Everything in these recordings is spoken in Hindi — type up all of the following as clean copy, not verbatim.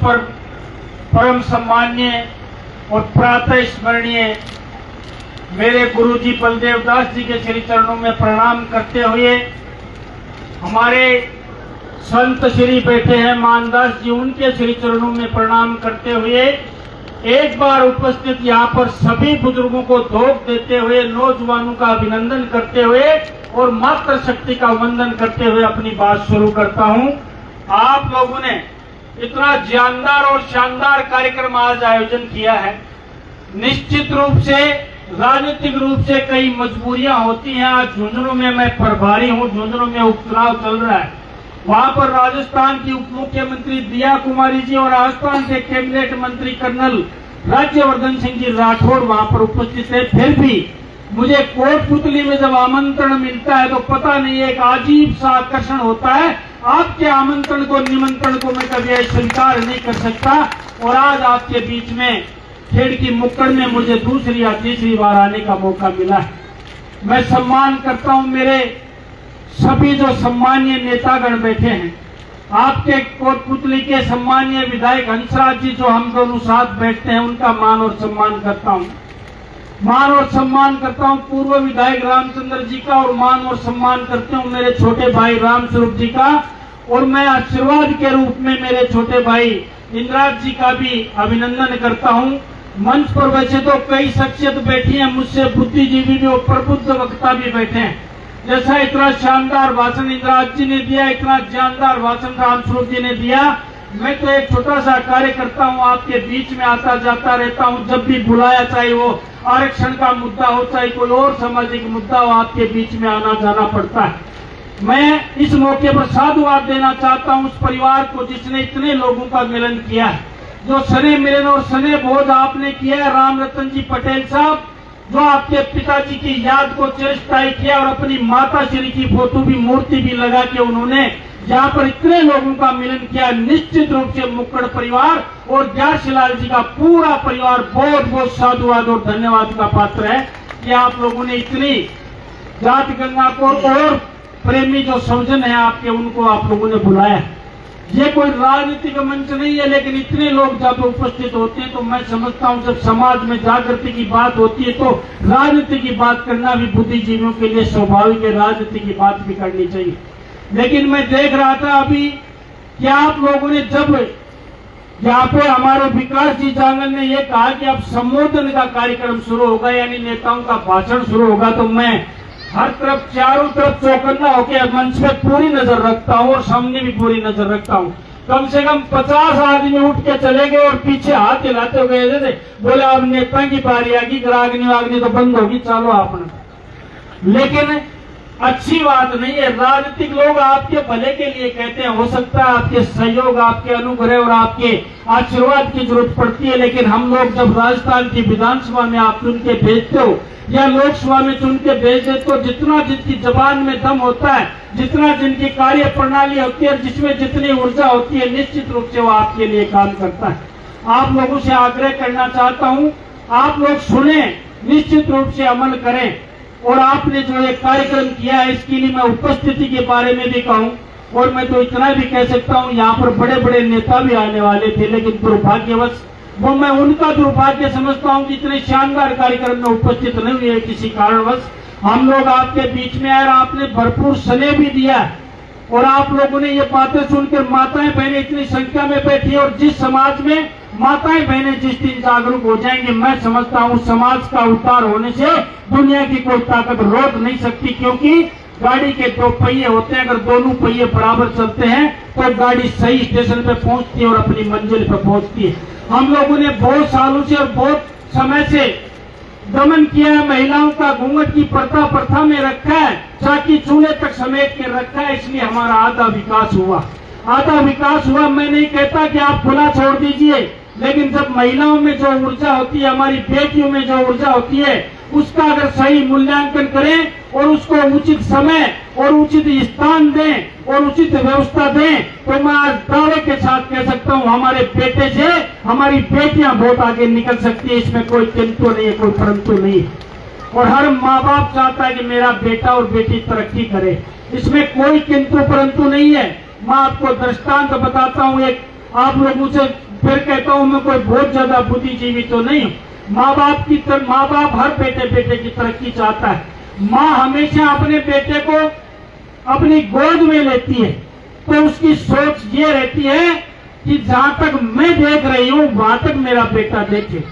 पर परम सम्माननीय और प्रातः स्मरणीय मेरे गुरुजी बलदेव दास जी के श्री चरणों में प्रणाम करते हुए, हमारे संत श्री बैठे हैं मानदास जी, उनके श्री चरणों में प्रणाम करते हुए एक बार उपस्थित यहाँ पर सभी बुजुर्गों को धोख देते हुए, नौजवानों का अभिनंदन करते हुए और मातृ शक्ति का वंदन करते हुए अपनी बात शुरू करता हूँ। आप लोगों ने इतना जानदार और शानदार कार्यक्रम आज आयोजन किया है। निश्चित रूप से राजनीतिक रूप से कई मजबूरियां होती हैं। आज झुंझुनू में मैं प्रभारी हूं, झुंझुनू में उपचुनाव चल रहा है। वहां पर राजस्थान की उप मुख्यमंत्री दिया कुमारी जी और राजस्थान के कैबिनेट मंत्री कर्नल राज्यवर्धन सिंह जी राठौड़ वहां पर उपस्थित है। फिर भी मुझे कोटपुतली में जब आमंत्रण मिलता है तो पता नहीं, एक अजीब सा आकर्षण होता है। आपके आमंत्रण को, निमंत्रण को मैं कभी स्वीकार नहीं कर सकता। और आज आपके बीच में खेड़ की मुक्कड़ में मुझे दूसरी या तीसरी बार आने का मौका मिला है। मैं सम्मान करता हूं मेरे सभी जो सम्मानीय नेतागण बैठे हैं। आपके कोटपुतली के सम्मानीय विधायक हंसराज जी जो हम दोनों साथ बैठते हैं, उनका मान और सम्मान करता हूं। मान और सम्मान करता हूं पूर्व विधायक रामचंद्र जी का, और मान और सम्मान करते हूं मेरे छोटे भाई रामस्वरूप जी का। और मैं आशीर्वाद के रूप में मेरे छोटे भाई इंद्राज जी का भी अभिनंदन करता हूं। मंच पर वैसे तो कई शख्सियत बैठी हैं, मुझसे बुद्धिजीवी भी और प्रबुद्ध वक्ता भी बैठे हैं। जैसा इतना शानदार भाषण इंद्राज जी ने दिया, इतना शानदार भाषण रामस्वरूप जी ने दिया। मैं तो एक छोटा सा कार्य करता हूं, आपके बीच में आता जाता रहता हूं। जब भी बुलाया, चाहे वो आरक्षण का मुद्दा हो, चाहे कोई और सामाजिक मुद्दा हो, आपके बीच में आना जाना पड़ता है। मैं इस मौके पर साधुवाद देना चाहता हूं उस परिवार को जिसने इतने लोगों का मिलन किया है, जो सने मिलन और सने बोध आपने किया है। राम रतन जी पटेल साहब, जो आपके पिताजी की याद को चिरस्थायी किया और अपनी माता श्री की फोटो भी, मूर्ति भी लगा के उन्होंने यहाँ पर इतने लोगों का मिलन किया। निश्चित रूप से मुक्कड़ परिवार और ग्यारशिलाल जी का पूरा परिवार बहुत बहुत साधुवाद और धन्यवाद का पात्र है कि आप लोगों ने इतनी जाति गंगा को और प्रेमी जो सौजन है आपके, उनको आप लोगों ने बुलाया। ये कोई राजनीतिक मंच नहीं है, लेकिन इतने लोग जब उपस्थित होते हैं तो मैं समझता हूं जब समाज में जागृति की बात होती है तो राजनीति की बात करना भी बुद्धिजीवियों के लिए स्वाभाविक है, राजनीति की बात भी करनी चाहिए। लेकिन मैं देख रहा था अभी कि आप लोगों ने जब यहाँ पे हमारे विकास जी जांगल ने यह कहा कि अब संबोधन का कार्यक्रम शुरू होगा, यानी नेताओं का भाषण शुरू होगा, तो मैं हर तरफ, चारों तरफ चौकन्ना होकर मंच पे पूरी नजर रखता हूँ और सामने भी पूरी नजर रखता हूँ। कम से कम 50 आदमी उठ के चले गए और पीछे हाथ हिलाते हुए गए थे, बोले अब नेता की बारी आएगी, ग्रागनी वागनी तो बंद होगी, चलो आपने। लेकिन अच्छी बात नहीं है। राजनीतिक लोग आपके भले के लिए कहते हैं, हो सकता है आपके सहयोग, आपके अनुग्रह और आपके आशीर्वाद की जरूरत पड़ती है, लेकिन हम लोग जब राजस्थान की विधानसभा में आप चुन के भेजते हो या लोकसभा में चुन के भेज देते हो, जितना जिनकी जबान में दम होता है, जितना जिनकी कार्य प्रणाली होती है, जिसमें जितनी ऊर्जा होती है, निश्चित रूप से वो आपके लिए काम करता है। आप लोगों से आग्रह करना चाहता हूं, आप लोग सुने, निश्चित रूप से अमल करें। और आपने जो एक कार्यक्रम किया है, इसके लिए मैं उपस्थिति के बारे में भी कहूं, और मैं तो इतना भी कह सकता हूं यहाँ पर बड़े बड़े नेता भी आने वाले थे, लेकिन दुर्भाग्यवश वो, मैं उनका दुर्भाग्य समझता हूं कि इतने शानदार कार्यक्रम में उपस्थित नहीं हुए किसी कारणवश। हम लोग आपके बीच में आए, आपने भरपूर स्नेह भी दिया और आप लोगों ने ये बातें सुनकर माताएं बहनें इतनी संख्या में बैठी, और जिस समाज में माताएं बहनें जिस दिन जागरूक हो जाएंगे, मैं समझता हूं समाज का उद्धार होने से दुनिया की कोई ताकत रोक नहीं सकती। क्योंकि गाड़ी के दो पहिए होते हैं, अगर दोनों पहिए बराबर चलते हैं तो गाड़ी सही स्टेशन पे पहुंचती है और अपनी मंजिल पे पहुंचती है। हम लोगों ने बहुत सालों से और बहुत समय से दमन किया है, महिलाओं का घूंघट की पर्दा प्रथा में रखा है, चाकी चूल्हे तक समेट के रखा है, इसलिए हमारा आधा विकास हुआ। आधा विकास हुआ, मैं नहीं कहता कि आप खुला छोड़ दीजिए, लेकिन जब महिलाओं में जो ऊर्जा होती है, हमारी बेटियों में जो ऊर्जा होती है, उसका अगर सही मूल्यांकन करें और उसको उचित समय और उचित स्थान दें और उचित व्यवस्था दें, तो मैं आज दावे के साथ कह सकता हूं हमारे बेटे से हमारी बेटियां बहुत आगे निकल सकती है। इसमें कोई किंतु नहीं है, कोई परंतु नहीं है। और हर माँ बाप चाहता है कि मेरा बेटा और बेटी तरक्की करे, इसमें कोई किंतु परंतु नहीं है। मैं आपको दृष्टांत बताता हूं, एक आप लोगों से फिर कहता हूं मैं कोई बहुत ज्यादा बुद्धिजीवी तो नहीं हूं। माँ बाप हर बेटे की तरक्की चाहता है। माँ हमेशा अपने बेटे को अपनी गोद में लेती है, तो उसकी सोच ये रहती है कि जहां तक मैं देख रही हूं वहां तक मेरा बेटा देखे।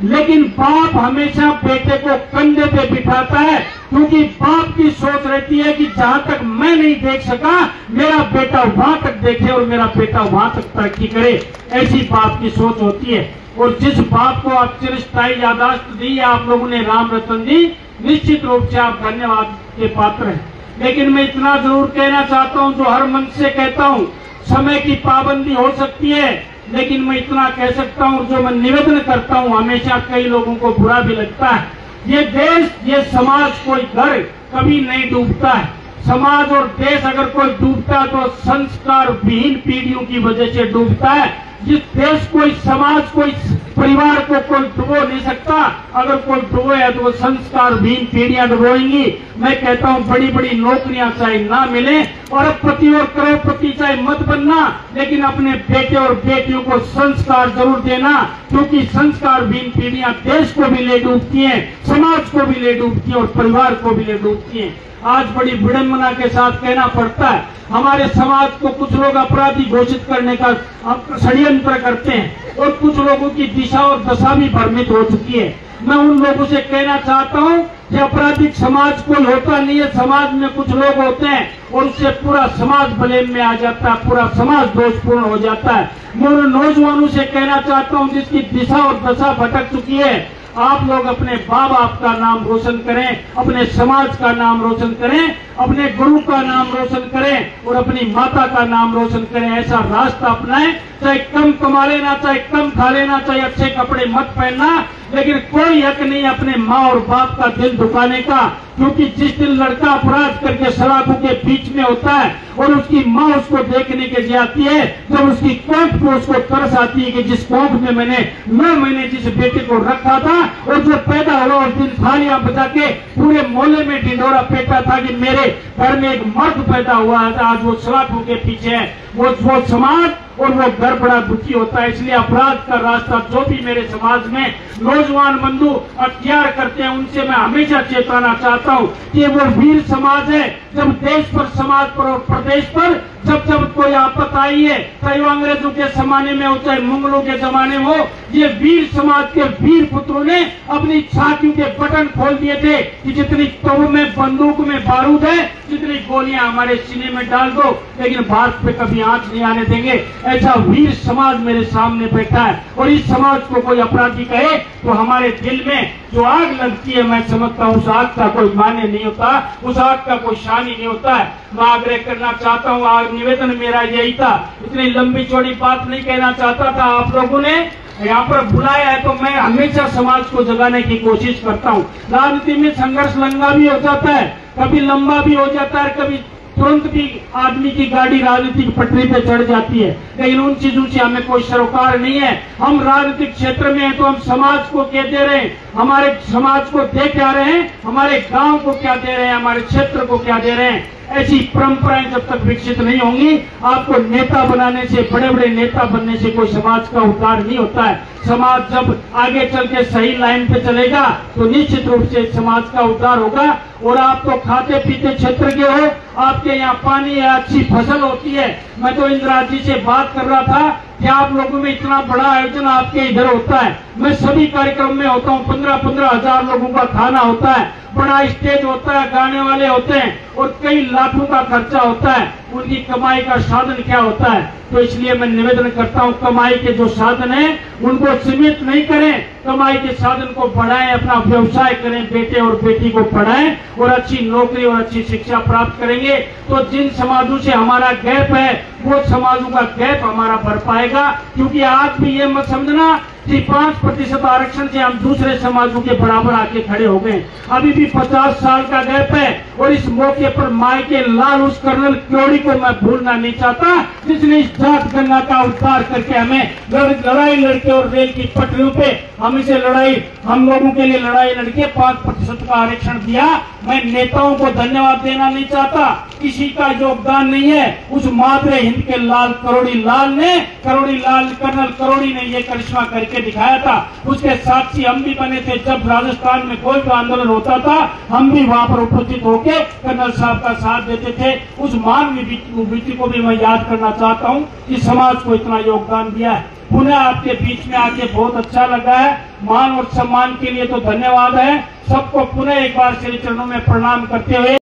लेकिन बाप हमेशा बेटे को कंधे पे बिठाता है, क्योंकि बाप की सोच रहती है कि जहां तक मैं नहीं देख सका मेरा बेटा वहां तक देखे और मेरा बेटा वहां तक तरक्की करे। ऐसी बाप की सोच होती है। और जिस बाप को आप चिरस्थायी यादाश्त दी है आप लोगों ने, राम रतन दी, निश्चित रूप से आप धन्यवाद के पात्र हैं। लेकिन मैं इतना जरूर कहना चाहता हूं, जो हर मन से कहता हूं, समय की पाबंदी हो सकती है, लेकिन मैं इतना कह सकता हूं, जो मैं निवेदन करता हूं, हमेशा कई लोगों को बुरा भी लगता है, ये देश, ये समाज, कोई घर कभी नहीं डूबता है। समाज और देश अगर कोई डूबता है तो संस्कार विहीन पीढ़ियों की वजह से डूबता है। जिस देश, कोई समाज, कोई परिवार को कोई डुबो नहीं सकता। अगर कोई डुबो है तो वो संस्कार विहीन पीढ़ियां डुबोएंगी। मैं कहता हूं बड़ी बड़ी नौकरियां चाहे ना मिले, अरबपति और करोड़पति चाहे मत बनना, लेकिन अपने बेटे और बेटियों को संस्कार जरूर देना, क्योंकि संस्कार विहीन पीढ़ियां देश को भी ले डूबती हैं, समाज को भी ले डूबती हैं और परिवार को भी ले डूबती हैं। आज बड़ी विडंबना के साथ कहना पड़ता है, हमारे समाज को कुछ लोग अपराधी घोषित करने का षड्यंत्र करते हैं और कुछ लोगों की दिशा और दशा भी भ्रमित हो चुकी है। मैं उन लोगों से कहना चाहता हूं कि आपराधिक समाज कोई होता नहीं है, समाज में कुछ लोग होते हैं और उससे पूरा समाज ब्लेम में आ जाता है, पूरा समाज दोषपूर्ण हो जाता है। मैं उन नौजवानों से कहना चाहता हूं जिसकी दिशा और दशा भटक चुकी है, आप लोग अपने माँ बाप का नाम रोशन करें, अपने समाज का नाम रोशन करें, अपने गुरु का नाम रोशन करें और अपनी माता का नाम रोशन करें। ऐसा रास्ता अपनाएं, चाहे कम कमा लेना, चाहे कम खा लेना, चाहे अच्छे कपड़े मत पहनना, लेकिन कोई हक नहीं अपने माँ और बाप का दिल दुखाने का। क्योंकि जिस दिन लड़का अपराध करके सड़कों के बीच में होता है और उसकी माँ उसको देखने के लिए आती है, जब उसकी कोख पे उसको तरस आती है कि जिस कोख में मैंने 9 महीने जिस बेटे को रखा था और जो पैदा हुआ उस दिन थालियां बजा के पूरे मोहल्ले में ढिंढोरा पीटा था कि मेरे घर में एक मर्द पैदा हुआ है, आज वो सड़कों के पीछे है। वो समाज और वो घर बड़ा दुखी होता है। इसलिए अपराध का रास्ता जो भी मेरे समाज में नौजवान बंधु अख्तियार करते हैं उनसे मैं हमेशा चेताना चाहता हूं कि वो वीर समाज है। जब देश पर, समाज पर और प्रदेश पर जब कोई आपत आई है, चाहे वो अंग्रेजों के जमाने में हो चाहे मुगलों के जमाने में हो, ये वीर समाज के वीर पुत्रों ने अपनी छातियों के बटन खोल दिए थे कि जितनी तोप में, बंदूक में बारूद है, जितनी गोलियां हमारे सीने में डाल दो, लेकिन भारत पे कभी आंच नहीं आने देंगे। ऐसा वीर समाज मेरे सामने बैठा है और इस समाज को कोई अपराधी कहे तो हमारे दिल में जो आग लगती है, मैं समझता हूँ उस आग का कोई मान्य नहीं होता, उस आग का कोई शान ही नहीं होता है। मैं आग्रह करना चाहता हूँ, आज निवेदन मेरा यही था, इतनी लंबी चौड़ी बात नहीं कहना चाहता था। आप लोगों ने यहाँ पर बुलाया है तो मैं हमेशा समाज को जगाने की कोशिश करता हूँ। राजनीति में संघर्ष लंबा भी हो जाता है, कभी लंबा भी हो जाता है, कभी तुरंत भी आदमी की गाड़ी राजनीतिक पटरी पे चढ़ जाती है, लेकिन उन चीजों से हमें कोई सरोकार नहीं है। हम राजनीतिक क्षेत्र में हैं तो हम समाज को क्या दे रहे हैं, हमारे समाज को दे क्या रहे हैं, हमारे गांव को क्या दे रहे हैं, हमारे क्षेत्र को क्या दे रहे हैं। ऐसी परंपराएं जब तक विकसित नहीं होंगी, आपको नेता बनाने से, बड़े बड़े नेता बनने से कोई समाज का उद्धार नहीं होता है। समाज जब आगे चल के सही लाइन पे चलेगा तो निश्चित रूप से समाज का उद्धार होगा। और आप तो खाते पीते क्षेत्र के हो, आपके यहाँ पानी है, अच्छी फसल होती है। मैं तो इंदिरा जी से बात कर रहा था कि आप लोगों में इतना बड़ा आयोजन आपके इधर होता है, मैं सभी कार्यक्रम में होता हूँ, 15-15 हजार लोगों का खाना होता है, बड़ा स्टेज होता है, गाने वाले होते हैं और कई लाखों का खर्चा होता है। उनकी कमाई का साधन क्या होता है? तो इसलिए मैं निवेदन करता हूं, कमाई के जो साधन है उनको सीमित नहीं करें, कमाई के साधन को बढ़ाएं, अपना व्यवसाय करें, बेटे और बेटी को पढ़ाएं और अच्छी नौकरी और अच्छी शिक्षा प्राप्त करेंगे तो जिन समाजों से हमारा गैप है वो समाजों का गैप हमारा भर पाएगा। क्योंकि आज भी ये मत समझना कि 5% आरक्षण से हम दूसरे समाजों के बराबर आके खड़े हो गए। अभी भी 50 साल का गैप है और इस मौके पर माई के लाल उस कर्नल क्योड़ी को मैं भूलना नहीं चाहता, जिसने इस जात गंगा का उद्धार करके हमें लड़ाई लड़के और रेल की पटरियों पे हम लोगों के लिए लड़ाई लड़के 5% का आरक्षण दिया। मैं नेताओं को धन्यवाद देना नहीं चाहता, किसी का योगदान नहीं है, उस मातरे हिंद के लाल कर्नल करोड़ी ने ये करिश्मा करके दिखाया था। उसके साक्षी हम भी बने थे। जब राजस्थान में कोई भी आंदोलन होता था हम भी वहां पर उपस्थित होकर कर्नल साहब का साथ देते थे। उस मानवीय विभूति को भी मैं याद करना चाहता हूं कि समाज को इतना योगदान दिया है। पुनः आपके बीच में आके बहुत अच्छा लगा है। मान और सम्मान के लिए तो धन्यवाद है। सबको पुनः एक बार श्री चरणों में प्रणाम करते हुए